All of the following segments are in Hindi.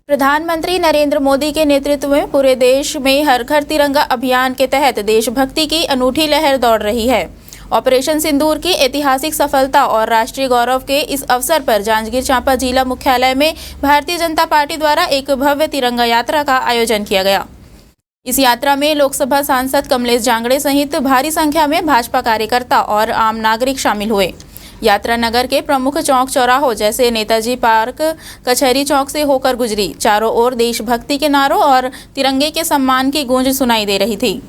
प्रधानमंत्री नरेंद्र मोदी के नेतृत्व में पूरे देश में हर घर तिरंगा अभियान के तहत देशभक्ति की अनूठी लहर दौड़ रही है। ऑपरेशन सिंदूर की ऐतिहासिक सफलता और राष्ट्रीय गौरव के इस अवसर पर जांजगीर चांपा जिला मुख्यालय में भारतीय जनता पार्टी द्वारा एक भव्य तिरंगा यात्रा का आयोजन किया गया। इस यात्रा में लोकसभा सांसद कमलेश जांगड़े सहित भारी संख्या में भाजपा कार्यकर्ता और आम नागरिक शामिल हुए। यात्रा नगर के प्रमुख चौक चौराहों जैसे नेताजी पार्क, कचहरी चौक से होकर गुजरी। चारों ओर देशभक्ति के नारों और तिरंगे के सम्मान की गूंज सुनाई दे रही थी।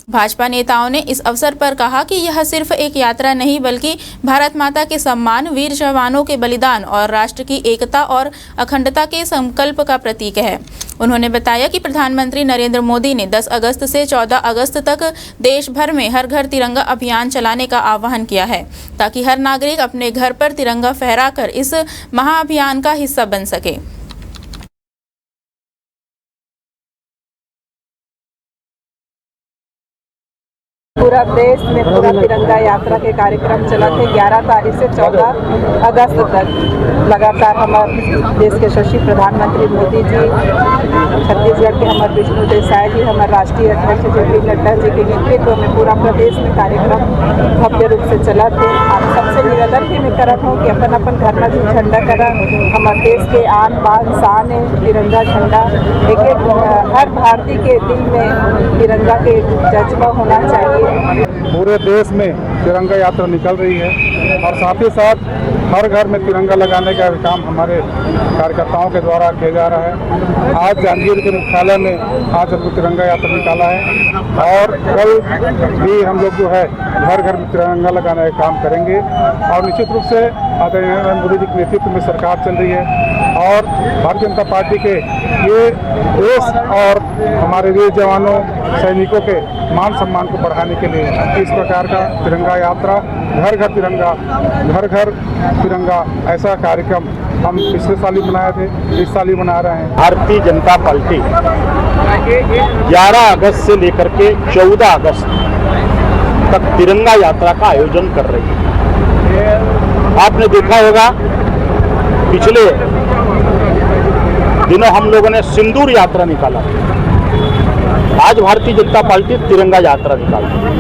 भाजपा नेताओं ने इस अवसर पर कहा कि यह सिर्फ एक यात्रा नहीं बल्कि भारत माता के सम्मान, वीर जवानों के बलिदान और राष्ट्र की एकता और अखंडता के संकल्प का प्रतीक है। उन्होंने बताया कि प्रधानमंत्री नरेंद्र मोदी ने 10 अगस्त से 14 अगस्त तक देश भर में हर घर तिरंगा अभियान चलाने का आह्वान किया है, ताकि हर नागरिक अपने घर पर तिरंगा फहराकर इस महाअभियान का हिस्सा बन सके। पूरा देश में पूरा तिरंगा यात्रा के कार्यक्रम चला थे 11 तारीख से 14 अगस्त तक। लगातार हमारे देश के यशस्वी प्रधानमंत्री मोदी जी, छत्तीसगढ़ के हमारे विष्णु देसाई जी, हमारे राष्ट्रीय अध्यक्ष जे.पी. नड्डा जी के नेतृत्व में पूरा प्रदेश में कार्यक्रम भव्य रूप से चला थे। आप सबसे निवेदन भी मैं करत हूँ कि अपन अपन घर में झंडा करा। हमारे देश के आन बान शान है तिरंगा झंडा। एक हर भारतीय के दिल में तिरंगा के जज्बा होना चाहिए। पूरे देश में तिरंगा यात्रा निकल रही है और साथ ही साथ हर घर में तिरंगा लगाने का काम हमारे कार्यकर्ताओं के द्वारा किया जा रहा है। आज जांजगीर के मुख्यालय में आज हमको तिरंगा यात्रा निकाला है और कल भी हम लोग जो है घर घर में तिरंगा लगाने का काम करेंगे। और निश्चित रूप से आदरणीय नरेंद्र मोदी जी के नेतृत्व में सरकार चल रही है और भारतीय जनता पार्टी के ये देश और हमारे वीर जवानों सैनिकों के मान सम्मान को बढ़ाने के लिए इस प्रकार का तिरंगा यात्रा, घर घर तिरंगा, घर घर तिरंगा, ऐसा कार्यक्रम हम पिछले साल ही बनाए थे, इस साल ही बना रहे हैं। भारतीय जनता पार्टी 11 अगस्त से लेकर के 14 अगस्त तक तिरंगा यात्रा का आयोजन कर रही है। आपने देखा होगा पिछले दिनों हम लोगों ने सिंदूर यात्रा निकाला, आज भारतीय जनता पार्टी तिरंगा यात्रा निकालती है।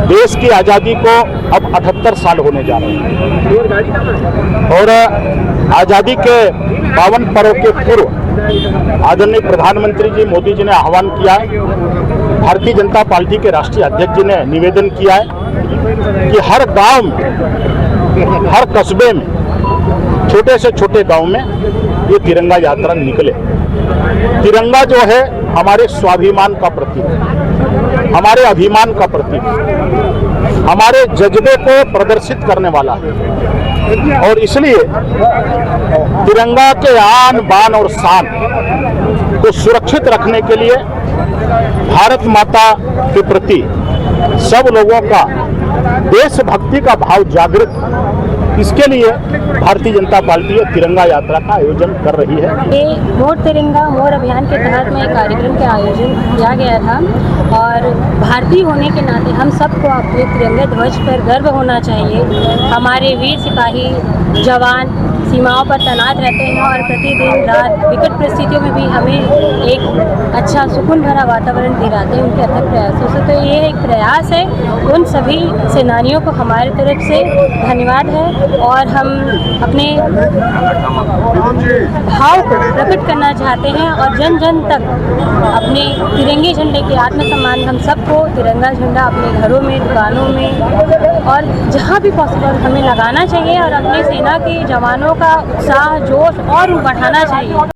देश की आज़ादी को अब 78 साल होने जा रहे हैं और आज़ादी के 52 पर्व के पूर्व आदरणीय प्रधानमंत्री जी मोदी जी ने आह्वान किया है, भारतीय जनता पार्टी के राष्ट्रीय अध्यक्ष जी ने निवेदन किया है कि हर गांव में, हर कस्बे में, छोटे से छोटे गांव में ये तिरंगा यात्रा निकले। तिरंगा जो है हमारे स्वाभिमान का प्रतीक है, हमारे अभिमान का प्रतीक है, हमारे जज्बे को प्रदर्शित करने वाला है और इसलिए तिरंगा के आन बान और शान को सुरक्षित रखने के लिए भारत माता के प्रति सब लोगों का देशभक्ति का भाव जागृत, इसके लिए भारतीय जनता पार्टी तिरंगा यात्रा का आयोजन कर रही है। ये मोर तिरंगा मोर अभियान के तहत में एक कार्यक्रम का आयोजन किया गया था और भारतीय होने के नाते हम सबको अपने तिरंगे ध्वज पर गर्व होना चाहिए। हमारे वीर सिपाही जवान सीमाओं पर तैनात रहते हैं और प्रतिदिन रात विकट परिस्थितियों में भी हमें एक अच्छा सुकून भरा वातावरण दिलाते हैं उनके अथक प्रयासों से। तो ये एक प्रयास है, उन सभी सेनानियों को हमारी तरफ से धन्यवाद है और हम अपने भाव को प्रकट करना चाहते हैं और जन जन तक अपने तिरंगे झंडे के आत्मसम्मान हम सबको तिरंगा झंडा अपने घरों में, दुकानों में और जहाँ भी पॉसिबल हमें लगाना चाहिए और अपनी सेना के जवानों का उत्साह, जोश और बढ़ाना चाहिए।